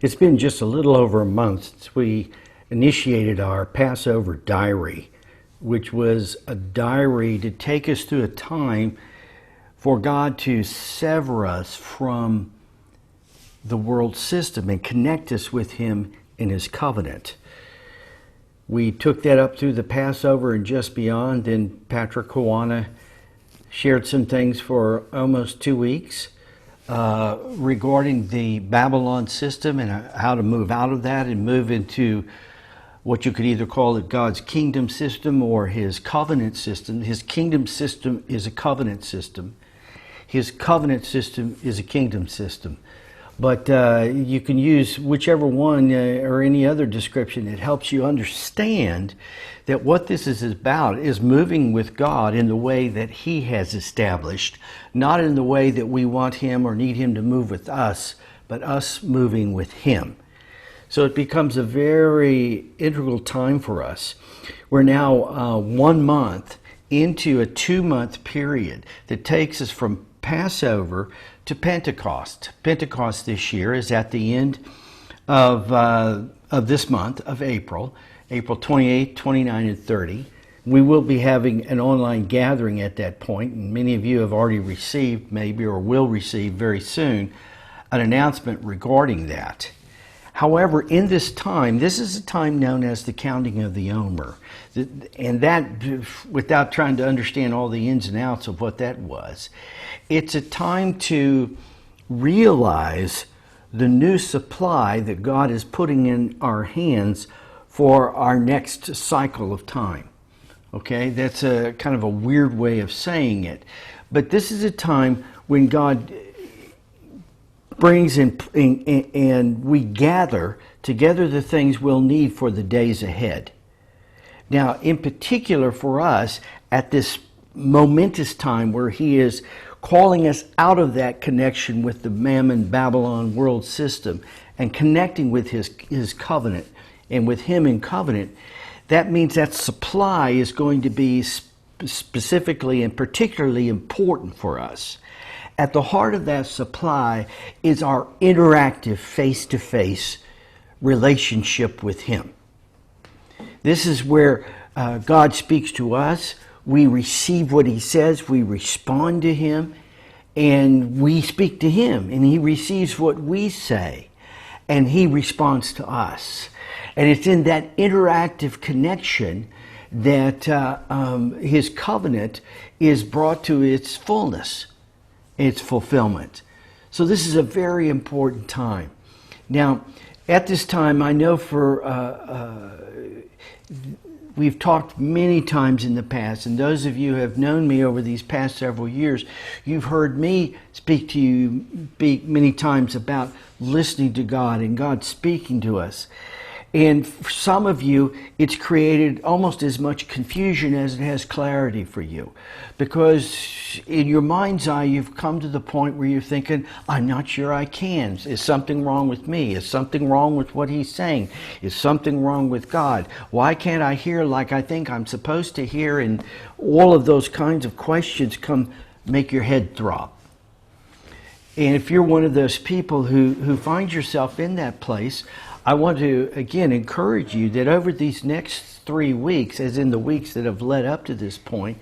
It's been just a little over a month since we initiated our Passover diary, which was a diary to take us through a time for God to sever us from the world system and connect us with Him in His covenant. We took that up through the Passover and just beyond. Then Patrick Kawana shared some things for almost 2 weeks regarding the Babylon system and how to move out of that and move into what you could either call it God's kingdom system or His covenant system. His kingdom system is a covenant system. His covenant system is a kingdom system. But you can use whichever one or any other description that helps you understand that what this is about is moving with God in the way that He has established, not in the way that we want Him or need Him to move with us, but us moving with Him. So it becomes a very integral time for us. We're now 1 month into a 2-month period that takes us from Passover to Pentecost. Pentecost this year is at the end of this month of April 28, 29, and 30. We will be having an online gathering at that point, and many of you have already received, maybe, or will receive very soon, an announcement regarding that. However, in this time, this is a time known as the counting of the Omer. And that, without trying to understand all the ins and outs of what that was, it's a time to realize the new supply that God is putting in our hands for our next cycle of time. Okay, that's a kind of a weird way of saying it. But this is a time when God brings in and we gather together the things we'll need for the days ahead. Now, in particular for us, at this momentous time where He is calling us out of that connection with the Mammon Babylon world system and connecting with His covenant and with Him in covenant, that means that supply is going to be specifically and particularly important for us. At the heart of that supply is our interactive face-to-face relationship with Him. This is where God speaks to us. We receive what He says. We respond to Him. And we speak to Him. And He receives what we say. And He responds to us. And it's in that interactive connection that His covenant is brought to its fullness, its fulfillment. So this is a very important time. Now, at this time, I know we've talked many times in the past, and those of you who have known me over these past several years, you've heard me speak to you many times about listening to God and God speaking to us. And for some of you, it's created almost as much confusion as it has clarity for you. Because in your mind's eye, you've come to the point where you're thinking, I'm not sure I can. Is something wrong with me? Is something wrong with what He's saying? Is something wrong with God? Why can't I hear like I think I'm supposed to hear? And all of those kinds of questions make your head throb. And if you're one of those people who find yourself in that place, I want to, again, encourage you that over these next 3 weeks, as in the weeks that have led up to this point,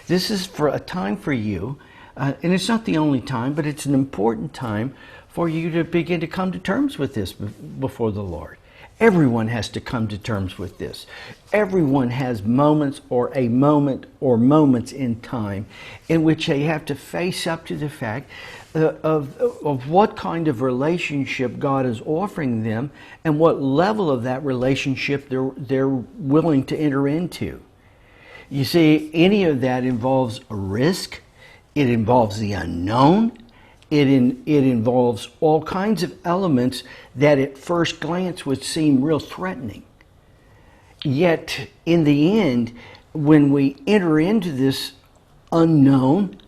this is for a time for you, and it's not the only time, but it's an important time for you to begin to come to terms with this before the Lord. Everyone has to come to terms with this. Everyone has moments or a moment or moments in time in which they have to face up to the fact of what kind of relationship God is offering them and what level of that relationship they're willing to enter into. You see, any of that involves a risk. It involves the unknown. It involves all kinds of elements that at first glance would seem real threatening. Yet, in the end, when we enter into this unknown,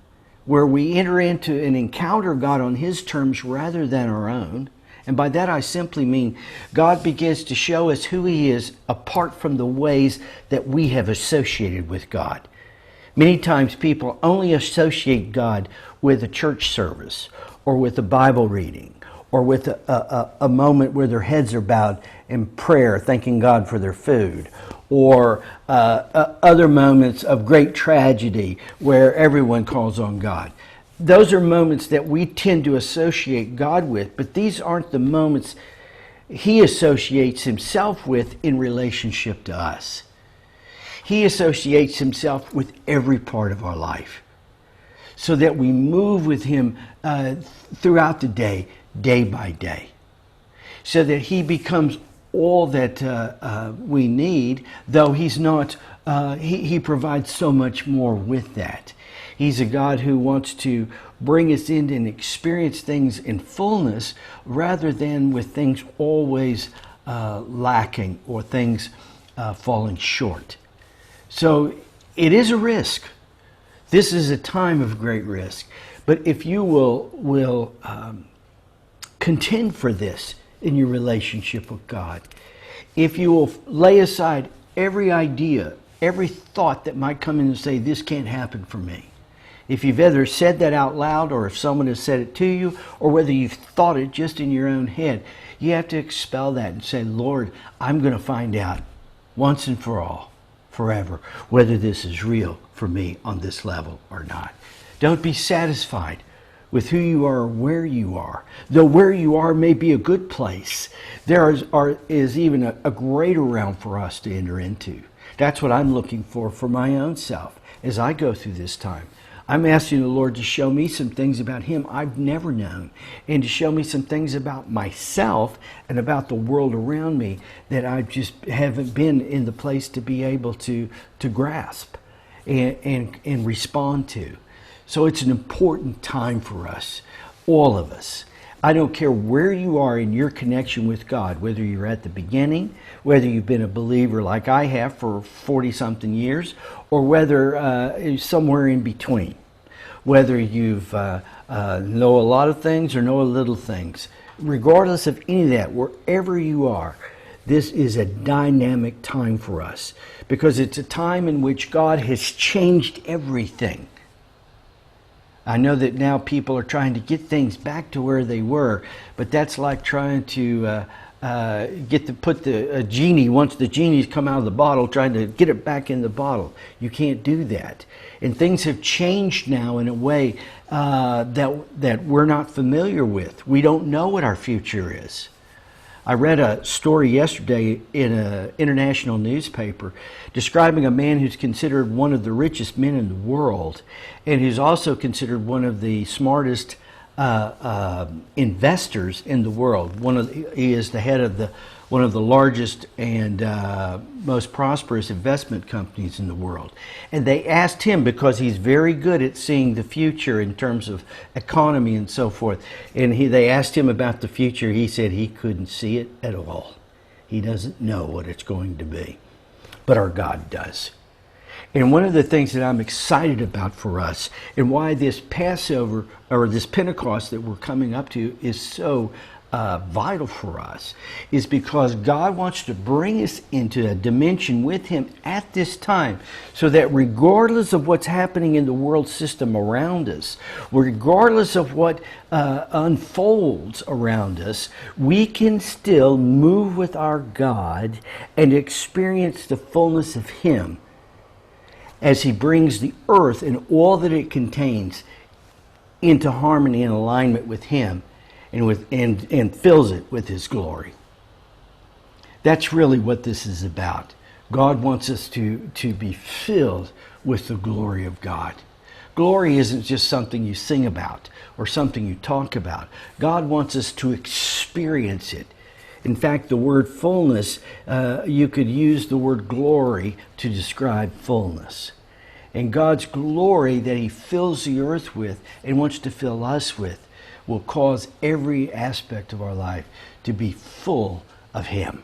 where we enter into and encounter God on His terms rather than our own, and by that I simply mean God begins to show us who He is apart from the ways that we have associated with God. Many times people only associate God with a church service or with a Bible reading or with a moment where their heads are bowed in prayer, thanking God for their food, or other moments of great tragedy where everyone calls on God. Those are moments that we tend to associate God with, but these aren't the moments He associates Himself with in relationship to us. He associates Himself with every part of our life, so that we move with Him throughout the day, day by day, so that He becomes all that we need, though He's not, He provides so much more with that. He's a God who wants to bring us in and experience things in fullness rather than with things always lacking or things falling short. So it is a risk. This is a time of great risk. But if you will contend for this in your relationship with God, if you will lay aside every idea, every thought that might come in and say, this can't happen for me. If you've either said that out loud or if someone has said it to you, or whether you've thought it just in your own head, you have to expel that and say, Lord, I'm going to find out once and for all, forever, whether this is real for me on this level or not. Don't be satisfied with who you are or where you are. Though where you are may be a good place, there is even a greater realm for us to enter into. That's what I'm looking for my own self as I go through this time. I'm asking the Lord to show me some things about Him I've never known, and to show me some things about myself and about the world around me that I just haven't been in the place to be able to grasp and respond to. So it's an important time for us, all of us. I don't care where you are in your connection with God, whether you're at the beginning, whether you've been a believer like I have for 40-something years, or whether somewhere in between. Whether you've know a lot of things or know a little things. Regardless of any of that, wherever you are, this is a dynamic time for us, because it's a time in which God has changed everything. I know that now people are trying to get things back to where they were, but that's like trying to put the genie, once the genie's come out of the bottle, trying to get it back in the bottle. You can't do that. And things have changed now in a way that we're not familiar with. We don't know what our future is. I read a story yesterday in an international newspaper describing a man who's considered one of the richest men in the world, and who's also considered one of the smartest investors in the world. He is the head of one of the largest and most prosperous investment companies in the world. And they asked him, because he's very good at seeing the future in terms of economy and so forth, and they asked him about the future. He said he couldn't see it at all. He doesn't know what it's going to be, but our God does. And one of the things that I'm excited about for us, and why this Passover or this Pentecost that we're coming up to is so vital for us, is because God wants to bring us into a dimension with Him at this time, so that regardless of what's happening in the world system around us, regardless of what unfolds around us, we can still move with our God and experience the fullness of Him as He brings the earth and all that it contains into harmony and alignment with Him, and fills it with His glory. That's really what this is about. God wants us to be filled with the glory of God. Glory isn't just something you sing about or something you talk about. God wants us to experience it. In fact, the word fullness, you could use the word glory to describe fullness. And God's glory that He fills the earth with and wants to fill us with will cause every aspect of our life to be full of Him.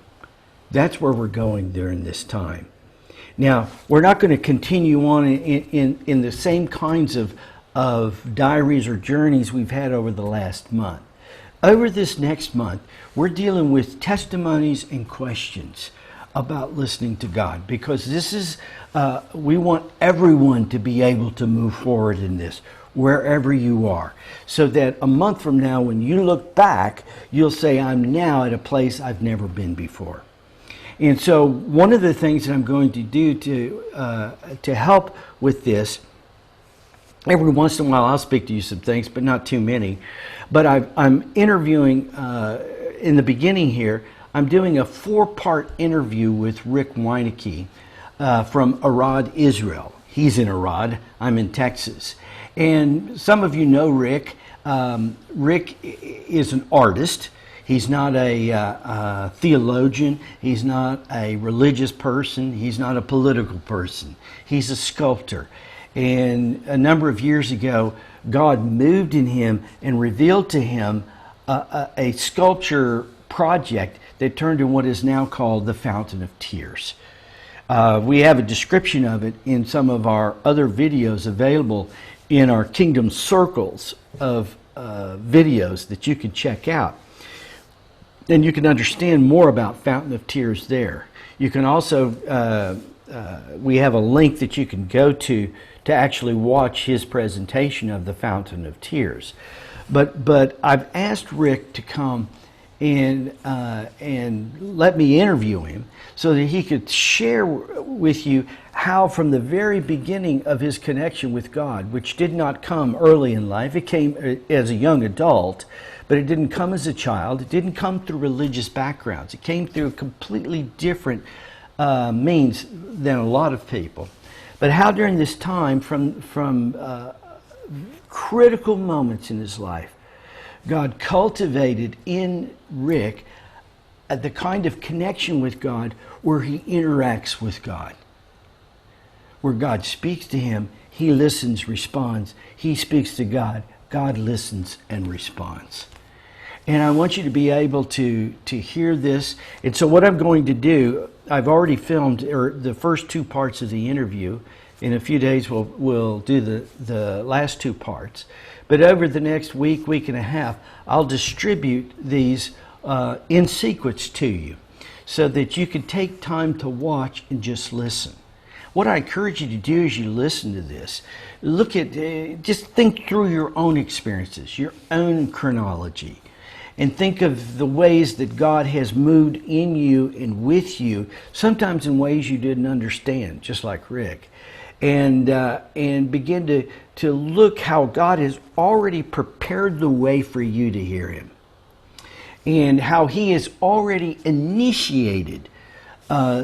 That's where we're going during this time. Now, we're not going to continue on in the same kinds of diaries or journeys we've had over the last month. Over this next month, we're dealing with testimonies and questions about listening to God, because this is, we want everyone to be able to move forward in this, wherever you are, so that a month from now, when you look back, you'll say, I'm now at a place I've never been before. And so one of the things that I'm going to do to help with this, every once in a while I'll speak to you some things, but not too many. But I'm interviewing, in the beginning here, I'm doing a 4-part interview with Rick Weineke from Arad, Israel. He's in Arad, I'm in Texas. And some of you know Rick. Rick is an artist. He's not a theologian. He's not a religious person. He's not a political person. He's a sculptor. And a number of years ago, God moved in him and revealed to him a sculpture project that turned into what is now called the Fountain of Tears. We have a description of it in some of our other videos available in our Kingdom Circles of videos that you can check out. Then you can understand more about Fountain of Tears there. You can also, we have a link that you can go to actually watch his presentation of the Fountain of Tears. But I've asked Rick to come and let me interview him so that he could share with you how from the very beginning of his connection with God, which did not come early in life, it came as a young adult, but it didn't come as a child. It didn't come through religious backgrounds. It came through a completely different means than a lot of people. But how during this time, from critical moments in his life, God cultivated in Rick the kind of connection with God where he interacts with God. Where God speaks to him, he listens, responds. He speaks to God, God listens and responds. And I want you to be able to hear this. And so what I'm going to do, I've already filmed the first 2 parts of the interview. In a few days we'll do the last 2 parts. But over the next week and a half, I'll distribute these in sequence to you so that you can take time to watch and just listen. What I encourage you to do as you listen to this, look at, just think through your own experiences, your own chronology, and think of the ways that God has moved in you and with you, sometimes in ways you didn't understand, just like Rick. And begin to look how God has already prepared the way for you to hear him. And how he has already initiated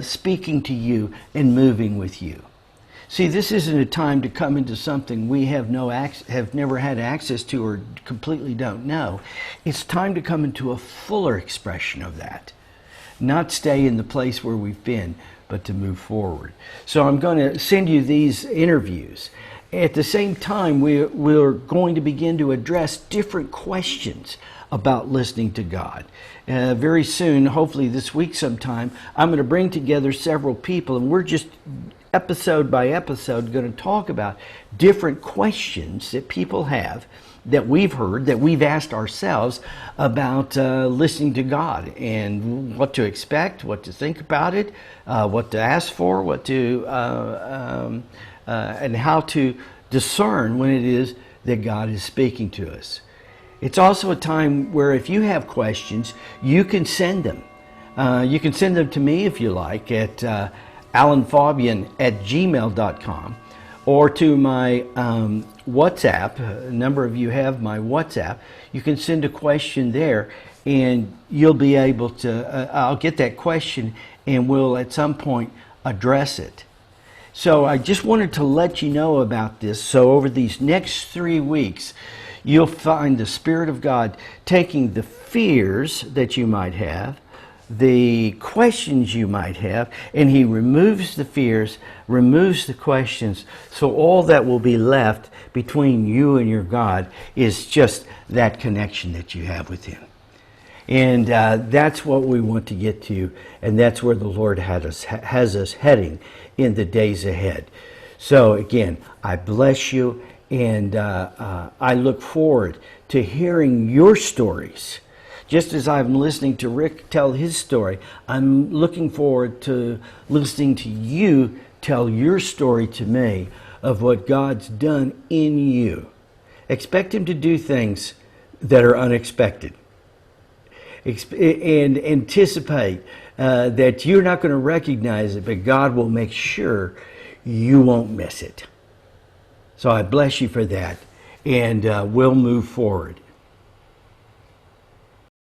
speaking to you and moving with you. See, this isn't a time to come into something we have never had access to or completely don't know. It's time to come into a fuller expression of that. Not stay in the place where we've been, but to move forward. So I'm going to send you these interviews. At the same time, we're going to begin to address different questions about listening to God. Very soon, hopefully this week sometime, I'm going to bring together several people, and we're just episode by episode going to talk about different questions that people have, that we've heard, that we've asked ourselves about listening to God, and what to expect, what to think about it, what to ask for, what to and how to discern when it is that God is speaking to us. It's also a time where if you have questions, you can send them. You can send them to me if you like at alanfaubion@gmail.com, or to my WhatsApp. A number of you have my WhatsApp. You can send a question there, and you'll be able to, I'll get that question, and we'll at some point address it. So I just wanted to let you know about this. So over these next 3 weeks, you'll find the Spirit of God taking the fears that you might have, the questions you might have, and he removes the fears, removes the questions, so all that will be left between you and your God is just that connection that you have with him. And that's what we want to get to, and that's where the Lord has us heading in the days ahead. So again, I bless you, and I look forward to hearing your stories. Just as I'm listening to Rick tell his story, I'm looking forward to listening to you tell your story to me of what God's done in you. Expect Him to do things that are unexpected. And anticipate that you're not going to recognize it, but God will make sure you won't miss it. So I bless you for that, and we'll move forward.